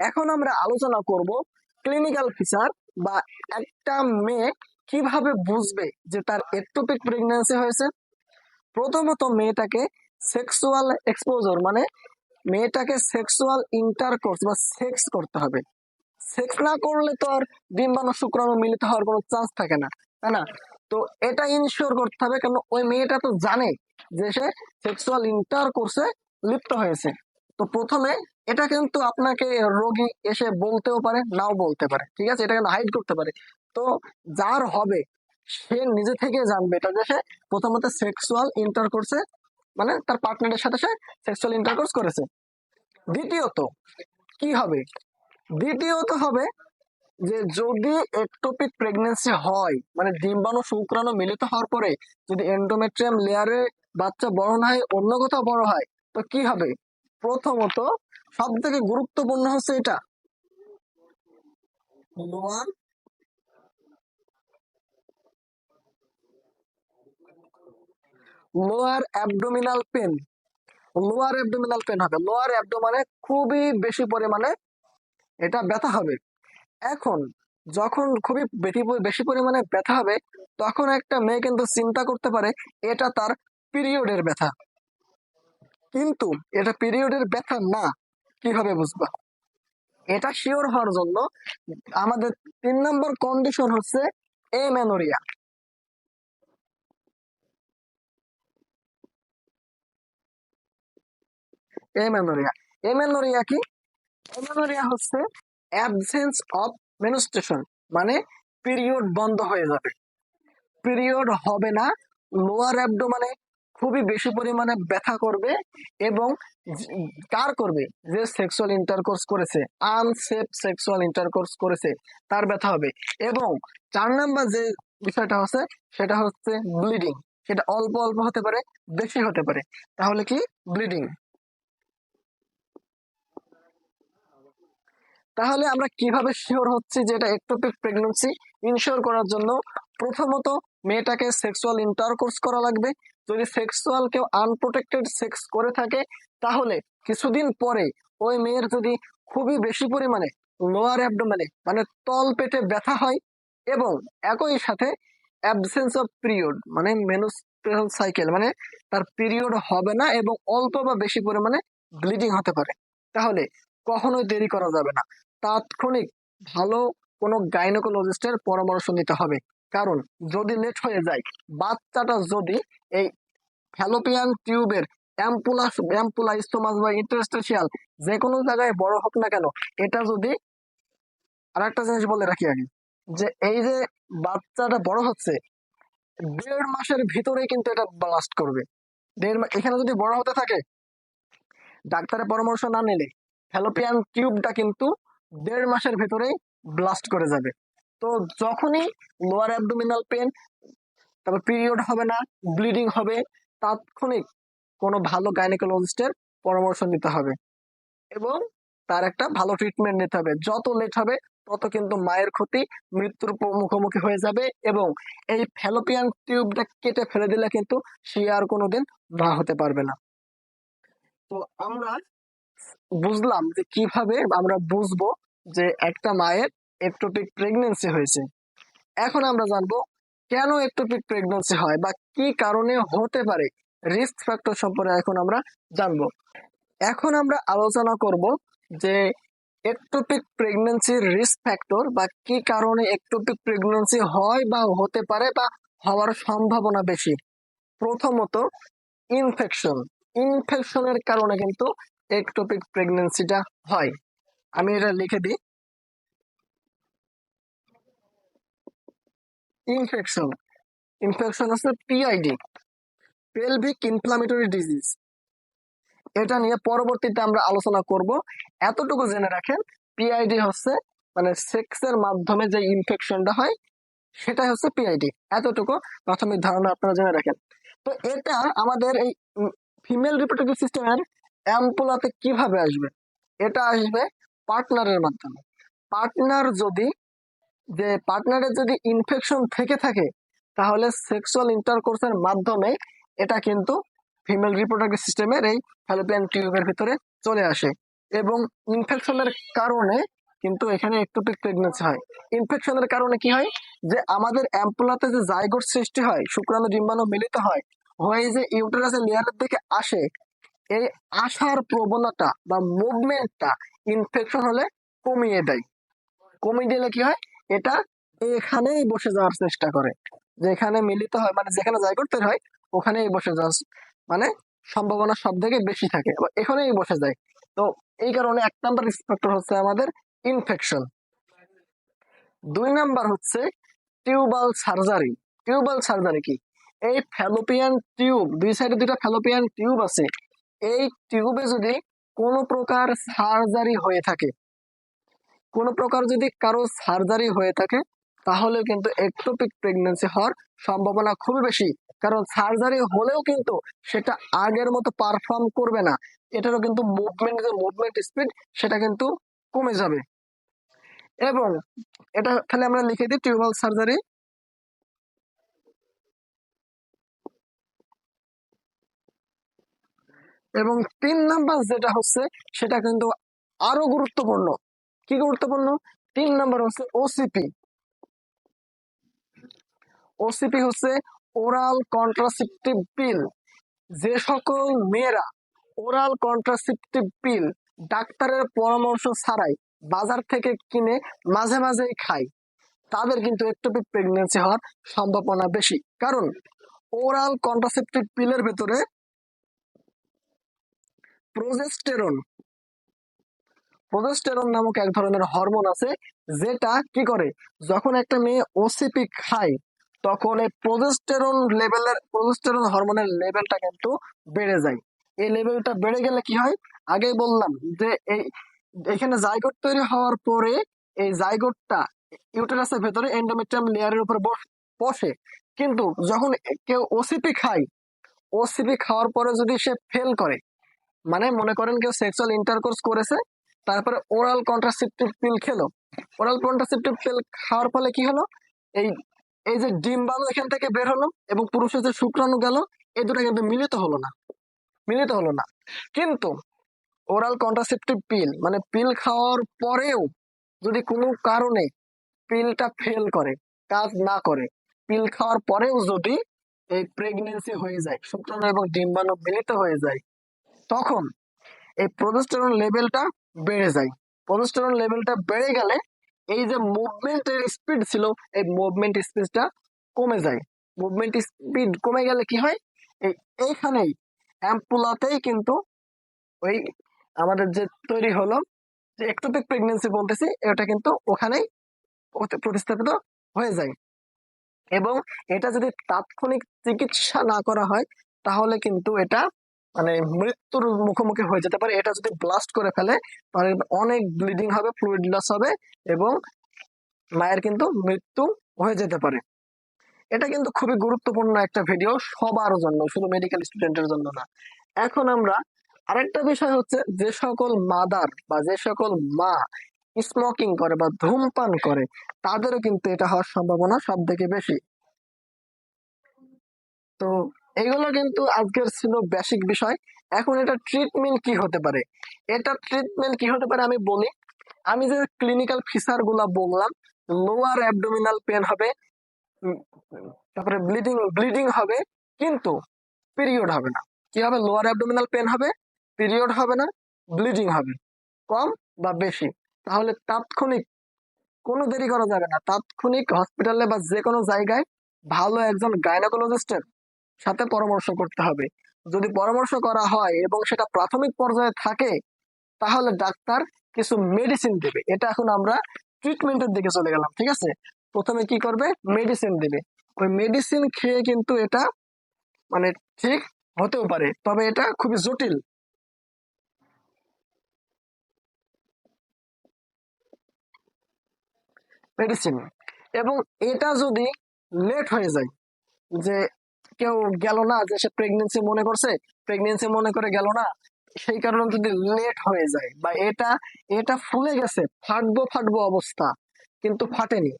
এখন আমরা আলোচনা করব ক্লিনিক্যাল ফিচার বা একটা মেয়ে কিভাবে বুঝবে যে তার একটোপিক প্রেগন্যান্সি হয়েছে। প্রথমত মেয়েটাকে সেক্সুয়াল এক্সপোজার মানে মেয়েটাকে সেক্সুয়াল ইন্টারকোর্স বা সেক্স করতে হবে। সেক্স না করলে তো আর ডিম্বাণু শুক্রাণু মিলিত হওয়ার কোনো চান্স থাকে না, তাই না? তো এটা ইনশিওর করতে হবে, কারণ ওই মেয়েটা তো জানে যে সে সেক্সুয়াল ইন্টারকোর্সে লিপ্ত হয়েছে। তো প্রথমে এটা কিন্তু আপনাকে রোগী এসে বলতেও পারে, নাও বলতে পারে, ঠিক আছে, এটা কিন্তু হাইড করতে পারে। তো যার হবে সে নিজে থেকে জানবে এটা, যে সে প্রথমত সেক্সুয়াল ইন্টারকোর্সে মানে তার পার্টনারের সাথে সে সেক্সুয়াল ইন্টারকোর্স করেছে। দ্বিতীয়ত কি হবে? দ্বিতীয়ত হবে যে যদি একটোপিক প্রেগন্যান্সি হয় মানে ডিম্বাণু শুক্রাণু মিলিত হওয়ার পরে যদি এন্ডোমেট্রিয়াম লেয়ারে বাচ্চা বড় না হয়, অন্য কোথাও বড় হয়, তো কি হবে? প্রথমত সব থেকে গুরুত্বপূর্ণ হচ্ছে এটা, lower lower abdominal pain. Lower abdominal pain হবে, লোয়ার অ্যাবডোমানে খুবই বেশি পরিমাণে এটা ব্যথা হবে। এখন যখন খুবই বেশি পরিমাণে ব্যথা হবে, তখন একটা মেয়ে কিন্তু চিন্তা করতে পারে এটা তার পিরিয়ডের ব্যথা, কিন্তু এটা পিরিয়ডের ব্যথা না। কিভাবে বুঝবা? এটা শিওর হওয়ার জন্য আমাদের 3 নম্বর কন্ডিশন হচ্ছে এমেনোরিয়া। এমেনোরিয়া এমেনোরিয়া কি? এমেনোরিয়া হচ্ছে অ্যাবসেন্স অফ মেনস্ট্রুয়েশন, মানে পিরিয়ড বন্ধ হয়ে যাবে, পিরিয়ড হবে না, লোয়ার অ্যাবডোমেনে খুবই বেশি পরিমাণে ব্যথা করবে, এবং কার করবে? যে সেক্সুয়াল ইন্টারকোর্স করেছে, আনসেফ সেক্সুয়াল ইন্টারকোর্স করেছে, তার ব্যথা হবে। এবং 4 নম্বর যে বিষয়টা হচ্ছে সেটা হচ্ছে ব্লিডিং। সেটা অল্প অল্প হতে পারে, বেশি হতে পারে। তাহলে কি? ব্লিডিং। তাহলে আমরা কিভাবে শিওর হচ্ছি যে এটা একটোপিক প্রেগন্যান্সি? ইনশিওর করার জন্য প্রথমত মেয়েটাকে সেক্সুয়াল ইন্টারকোর্স করা লাগবে। যদি সেক্সুয়াল কেউ আনপ্রোটেক্টেড সেক্স করে থাকে, তাহলে কিছুদিন পরে ওই মেয়ের যদি খুবই বেশি পরিমাণে লোয়ার অ্যাবডোমেনে মানে তল পেটে ব্যথা হয়, এবং একই সাথে অ্যাবসেন্স অফ পিরিয়ড মানে মেনস্ট্রুয়াল সাইকেল মানে তার পিরিয়ড হবে না, এবং অল্প বা বেশি পরিমাণে ব্লিডিং হতে পারে, তাহলে কখনোই দেরি করা যাবে না, তাৎক্ষণিক ভালো কোনো গাইনোকোলজিস্টের পরামর্শ নিতে হবে। কারণ যদি লেট হয়ে যায়, বাচ্চাটা যদি এই ফ্যালোপিয়ান টিউবের অ্যাম্পুলাইস্টোমাস বা ইন্টারস্টেশিয়াল যে কোনো জায়গায় বড় হোক না কেন, এটা যদি, আর একটা জিনিস বলে রাখি আগে, যে এই যে বাচ্চাটা বড় হচ্ছে 1.5 মাসের ভিতরেই কিন্তু এটা ব্লাস্ট করবে। এখানে যদি বড় হতে থাকে, ডাক্তারের পরামর্শ না নিলে ফ্যালোপিয়ান টিউবটা কিন্তু 1.5 মাসের ভেতরেই ব্লাস্ট করে যাবে। তো যখনই লোয়ার অ্যাবডোমিনাল পেন, তারপর পিরিয়ড হবে না, ব্লিডিং হবে, তাৎক্ষণিক কোনো ভালো গাইনোকোলজিস্টের পরামর্শ নিতে হবে, এবং তার একটা ভালো ট্রিটমেন্ট নিতে হবে। যত লেট হবে তত কিন্তু মায়ের ক্ষতি, মৃত্যুর মুখোমুখি হয়ে যাবে, এবং এই ফ্যালোপিয়ান টিউবটা কেটে ফেলে দিলে কিন্তু সে আর কোনোদিন মা হতে পারবে না। তো আমরা বুঝলাম যে কিভাবে আমরা বুঝবো যে একটা মায়ের একটোপিক প্রেগন্যান্সি হয়েছে। এখন আমরা জানবো কেন একটোপিক প্রেগন্যান্সি হয় বা কি কারণে হতে পারে, রিস্ক ফ্যাক্টর সম্পর্কে এখন আমরা জানবো। এখন আমরা আলোচনা করব যে একটোপিক প্রেগন্যান্সির রিস্ক ফ্যাক্টর বা কি কারণে একটোপিক প্রেগন্যান্সি হয় বা হতে পারে বা হওয়ার সম্ভাবনা বেশি। প্রথমত ইনফেকশন। ইনফেকশনের কারণে কিন্তু একটোপিক প্রেগন্যান্সিটা হয়। আমি এটা লিখে দিই, ইনফেকশন। ইনফেকশন হচ্ছে পিআইডি, পেলভিক ইনফ্লামেটরি ডিজিজ। এটা নিয়ে পরবর্তীতে আমরা আলোচনা করব। এতটুকু জেনে রাখেন, পিআইডি হচ্ছে মানে সেক্সের মাধ্যমে যে ইনফেকশনটা হয় সেটাই হচ্ছে পিআইডি। এতটুকু প্রাথমিক ধারণা আপনারা জেনে রাখেন। তো এটা আমাদের এই ফিমেল রিপ্রোডাক্টিভ সিস্টেমের অ্যাম্পুলাতে কিভাবে আসবে? এটা আসবে পার্টনারের মাধ্যমে। পার্টনার যদি পার্টনারের যদি ইনফেকশন থেকে থাকে, তাহলে সেক্সুয়াল ইন্টারকোর্সের মাধ্যমে এটা কিন্তু ফিমেল রিপ্রোডাক্টিভ সিস্টেমের এই ফ্যালোপিয়ান টিউবের ভিতরে চলে আসে। এবং ইনফেকশনের কারণে কিন্তু এখানে একটোপিক প্রেগনেন্সি হয়। ইনফেকশনের কারণে কি হয়, যে আমাদের অ্যাম্পুলাতে যে জাইগোট সৃষ্টি হয়, শুক্রাণু ডিম্বাণু মিলিত হয়, হয়ে যে ইউটেরাসের লেয়ারের দিকে আসে, এই আসার প্রবণতা বা মুভমেন্টটা ইনফেকশন হলে কমিয়ে দেয়। কমিয়ে দিলে কি হয়, এটা এখানেই বসে যাওয়ার চেষ্টা করে, যেখানে মিলিত হয় মানে যেখানে জাইগোট তৈরি হয় ওখানেই বসে যাওয়ার মানে সম্ভাবনা সব থেকে বেশি থাকে, এখানেই বসে যায়। তো এই কারণে 1 নাম্বার রিস্ক হচ্ছে আমাদের ইনফেকশন। 2 নাম্বার হচ্ছে টিউবাল সার্জারি। টিউবাল সার্জারি কি, এই ফ্যালোপিয়ান টিউব, দুই সাইডে দুইটা ফ্যালোপিয়ান টিউব আছে, এই টিউবে যদি কোনো প্রকার সার্জারি হয়ে থাকে, কোনো প্রকার যদি কারো সার্জারি হয়ে থাকে, তাহলে কিন্তু একটোপিক প্রেগন্যান্সি হওয়ার সম্ভাবনা খুবই বেশি। কারণ সার্জারি হলেও কিন্তু সেটা আগের মতো পারফর্ম করবে না, এটারও কিন্তু মুভমেন্ট স্পিড সেটা কিন্তু কমে যাবে। এবং এটা তাহলে আমরা লিখে দিই টিউবাল সার্জারি। এবং 3 নাম্বার যেটা হচ্ছে সেটা কিন্তু আরো গুরুত্বপূর্ণ। কি গুরুত্বপূর্ণ? 3 নাম্বার হচ্ছে ওসিপি। ওসিপি হচ্ছে ওরাল কন্ট্রাসেপটিভ পিল। যে সকল মেয়েরা ওরাল কন্ট্রাসেপটিভ পিল ডাক্তারের পরামর্শ ছাড়াই বাজার থেকে কিনে মাঝে মাঝেই খায়, তাদের কিন্তু একটোপিক প্রেগন্যান্সি হওয়ার সম্ভাবনা বেশি। কারণ ওরাল কন্ট্রাসেপটিভ পিলের ভেতরে প্রোজেস্টেরন প্রোজেস্টেরন নামক এক ধরনের হরমোন আছে, যেটা কি করে, যখন একটা মেয়ে ওসিপি খায় তখন এই প্রোজেস্টেরন হরমোনের লেভেলটা কিন্তু বেড়ে যায়। এই লেভেলটা বেড়ে গেলে কি হয়, আগেই বললাম যে এখানে জাইগোট তৈরি হওয়ার পরে এই জাইগোটটা ইউটেরাসের ভেতরে এন্ডোমেট্রিয়াম লেয়ারের উপর বসে। কিন্তু যখন কেউ ওসিপি খায়, ওসিপি খাওয়ার পরে যদি সে ফেল করে, মানে মনে করেন কেউ সেক্সুয়াল ইন্টারকোর্স করেছে, তারপরে ওরাল কন্ট্রাসেপটিভ পিল খেলো, ওরাল কন্ট্রাসেপটিভ পিল খাওয়ার ফলে কি হলো, এই এই যে ডিম্বাণু এখান থেকে বের হলো এবং পুরুষের যে শুক্রাণু গেল, এই দুটো কিন্তু মিলিত হলো না। কিন্তু ওরাল কন্ট্রাসেপটিভ পিল মানে পিল খাওয়ার পরেও যদি কোনো কারণে পিলটা ফেল করে, কাজ না করে, পিল খাওয়ার পরেও যদি এই প্রেগনেন্সি হয়ে যায়, শুক্রাণু এবং ডিম্বাণু মিলিত হয়ে যায়, তখন এই প্রোজেস্টেরন লেভেলটা বেড়ে যায়। প্রোজেস্টেরন লেভেলটা বেড়ে গেলে এই যে মুভমেন্টের স্পিড ছিল, এই মুভমেন্ট স্পিডটা কমে যায়। মুভমেন্ট স্পিড কমে গেলে কি হয়, এইখানেই অ্যাম্পুলাতেই কিন্তু ওই আমাদের যে তৈরি হলো, যে একটোপিক প্রেগনেন্সি বলতেছি, এটা কিন্তু ওখানেই প্রতিস্থাপিত হয়ে যায়। এবং এটা যদি তাৎক্ষণিক চিকিৎসা না করা হয়, তাহলে কিন্তু এটা মানে মৃত্যুর মুখোমুখি হয়ে যেতে পারে। এটা যদি ব্লাস্ট করে ফেলে তাহলে অনেক ব্লিডিং হবে, ফ্লুইড লস হবে এবং মায়ের কিন্তু মৃত্যু হয়ে যেতে পারে। এটা কিন্তু খুবই গুরুত্বপূর্ণ একটা ভিডিও সবার জন্য, শুধু মেডিকেল স্টুডেন্টের জন্য না। এখন আমরা আরেকটা বিষয় হচ্ছে, যে সকল মাদার বা যে সকল মা স্মোকিং করে বা ধূমপান করে, তাদেরও কিন্তু এটা হওয়ার সম্ভাবনা সব থেকে বেশি। তো এগুলো কিন্তু আজকের ছিল বেসিক বিষয়। এখন এটা ট্রিটমেন্ট কি হতে পারে, আমি বলি। আমি যে ক্লিনিক্যাল ফিচার গুলা বললাম, লোয়ার অ্যাবডোমিনাল পেন হবে, উম, তারপরে ব্লিডিং হবে, কিন্তু পিরিয়ড হবে না। কি হবে, লোয়ার অ্যাবডোমিনাল পেন হবে, পিরিয়ড হবে না, ব্লিডিং হবে কম বা বেশি। তাহলে তাৎক্ষণিক, কোনো দেরি করা যাবে না, তাৎক্ষণিক হসপিটালে বা যে কোনো জায়গায় ভালো একজন গাইনোকোলজিস্টের সাথে পরামর্শ করতে হবে। যদি পরামর্শ করা হয় এবং সেটা প্রাথমিক পর্যায়ে থাকে, তাহলে ডাক্তার কিছু মেডিসিন দেবে। এটা এখন আমরা ট্রিটমেন্টের দিকে চলে গেলাম, ঠিক আছে। প্রথমে কি করবে, মেডিসিন দেবে। ওই মেডিসিন খেয়ে কিন্তু এটা মানে ঠিক হতেও পারে, তবে এটা খুবই জটিল মেডিসিন। এবং এটা যদি লেট হয়ে যায়, যে কেউ গেল না, যে সে প্রেগনেন্সি মনে করে গেল না, সেই কারণে যদি লেট হয়ে যায় বা এটা এটা ফুলে গেছে, ফাটবো ফাটবো অবস্থা কিন্তু ফাটেনি,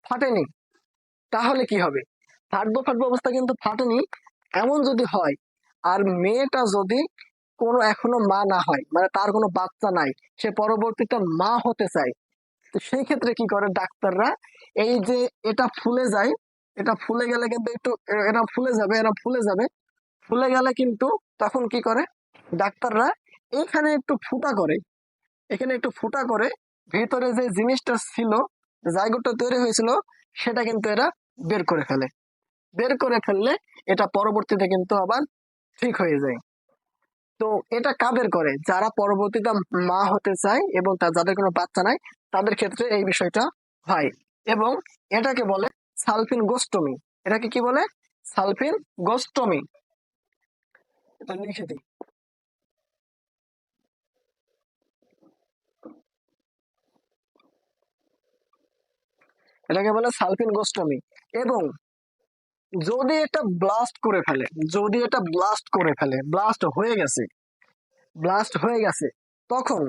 ফাটেনি, তাহলে কি হবে, ফাটবো ফাটবো অবস্থা কিন্তু ফাটেনি, এমন যদি হয়, আর মেয়েটা যদি কোনো এখনো মা না হয়, মানে তার কোনো বাচ্চা নাই, সে পরবর্তীতে মা হতে চায়, তো সেই ক্ষেত্রে কি করে ডাক্তাররা, এই যে এটা ফুলে যায়, এটা ফুলে গেলে কিন্তু একটু এরা ফুলে যাবে, এরা ফুলে যাবে, ফুলে গেলে কিন্তু তখন কি করে ডাক্তাররা এখানে একটু ফুটা করে, এখানে একটু ফুটা করে ভিতরে যে জিনিসটা ছিল, জায়গাটা তৈরি হয়েছিল, সেটা কিন্তু এরা বের করে ফেলে। বের করে ফেললে এটা পরবর্তীতে কিন্তু আবার ঠিক হয়ে যায়। তো এটা কাদের করে, যারা পরবর্তীতে মা হতে চায় এবং যাদের কোনো বাচ্চা নাই, তাদের ক্ষেত্রে এই বিষয়টা হয়। এবং এটাকে বলে সালফিন গোস্টমি। এটাকে কি বলে? সালফিন গোস্টমি। এটা লিখে দিই। এটাকে বলে সালফিন গোস্টমি। এবং যদি এটা ব্লাস্ট করে ফেলে, যদি এটা ব্লাস্ট করে ফেলে, ব্লাস্ট হয়ে গেছে, ব্লাস্ট হয়ে গেছে, তখন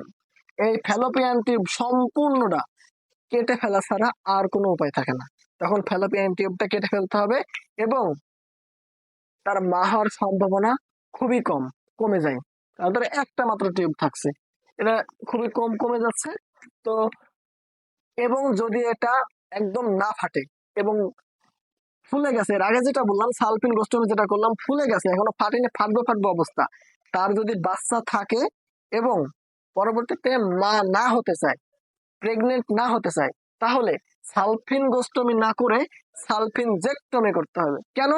এই ফ্যালোপিয়ান টিউব সম্পূর্ণটা কেটে ফেলা ছাড়া আর কোনো উপায় থাকে না। তখন ফ্যালোপিয়ান টিউবটা কেটে ফেলতে হবে এবং তার মা হওয়ার সম্ভাবনা খুবই কম, কমে যায়। তাদের একটা মাত্র টিউব থাকছে, এটা খুবই কম কমে যাচ্ছে। তো এবং যদি এটা একদম না ফাটে এবং ফুলে গেছে, এর আগে যেটা বললাম সালফিন গোস্টমি যেটা করলাম, ফুলে গেছে এখনো ফাটেনি, ফাটবে ফাটবে অবস্থা, তার যদি বাচ্চা থাকে এবং পরবর্তীতে মা না হতে চায়, প্রেগনেন্ট না হতে চায়, তাহলে সালফিন গোস্টমি না করে সালফিন জেক্টমি করতে হবে। কেন?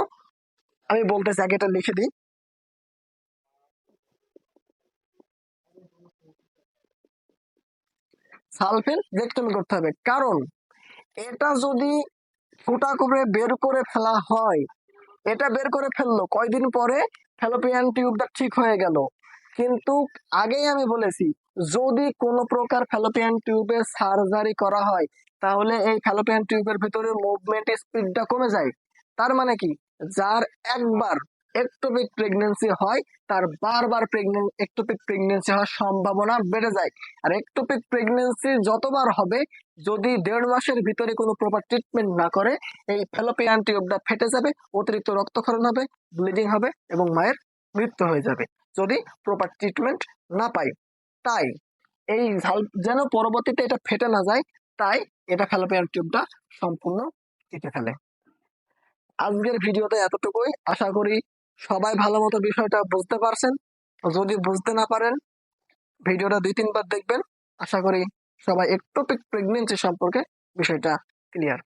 আমি বলতেছি, আগে এটা লিখে দিই। সালফিন জেক্টমি করতে হবে কারণ এটা যদি ফুটা করে বের করে ফেলা হয়, এটা বের করে ফেললো কয়দিন পরে ফ্যালোপিয়ান টিউবটা ঠিক হয়ে গেল, কিন্তু আগেই আমি বলেছি যদি কোনো প্রকার ফ্যালোপিয়ান টিউবে সার্জারি করা হয়, তাহলে এই ফ্যালোপিয়ান টিউবের ভিতরে মুভমেন্ট স্পিডটা কমে যায়। তার মানে কি, যার একবার একটোপিক প্রেগনেন্সি হয়, তার বারবার একটোপিক প্রেগনেন্সি হওয়ার সম্ভাবনা বেড়ে যায়। আর একটোপিক প্রেগনেন্সি যতবার হবে, যদি 1.5 মাসের ভিতরে কোনো প্রপার ট্রিটমেন্ট না করে, এই ফ্যালোপিয়ান টিউবটা ফেটে যাবে, অতিরিক্ত রক্তক্ষরণ হবে, ব্লিডিং হবে এবং মায়ের মৃত্যু হয়ে যাবে যদি প্রপার ট্রিটমেন্ট না পাই। তাই এই যেন পরবর্তীতে এটা ফেটে না যায়, তাই এটা ফ্যালোপিয়ান টিউবটা সম্পূর্ণ কেটে ফেলে। আজকের ভিডিওতে এতটুকুই, আশা করি সবাই ভালো মতো বিষয়টা বুঝতে পারছেন। যদি বুঝতে না পারেন, ভিডিওটা 2-3 বার দেখবেন। আশা করি সবাই একটু প্রেগনেন্সি সম্পর্কে বিষয়টা ক্লিয়ার।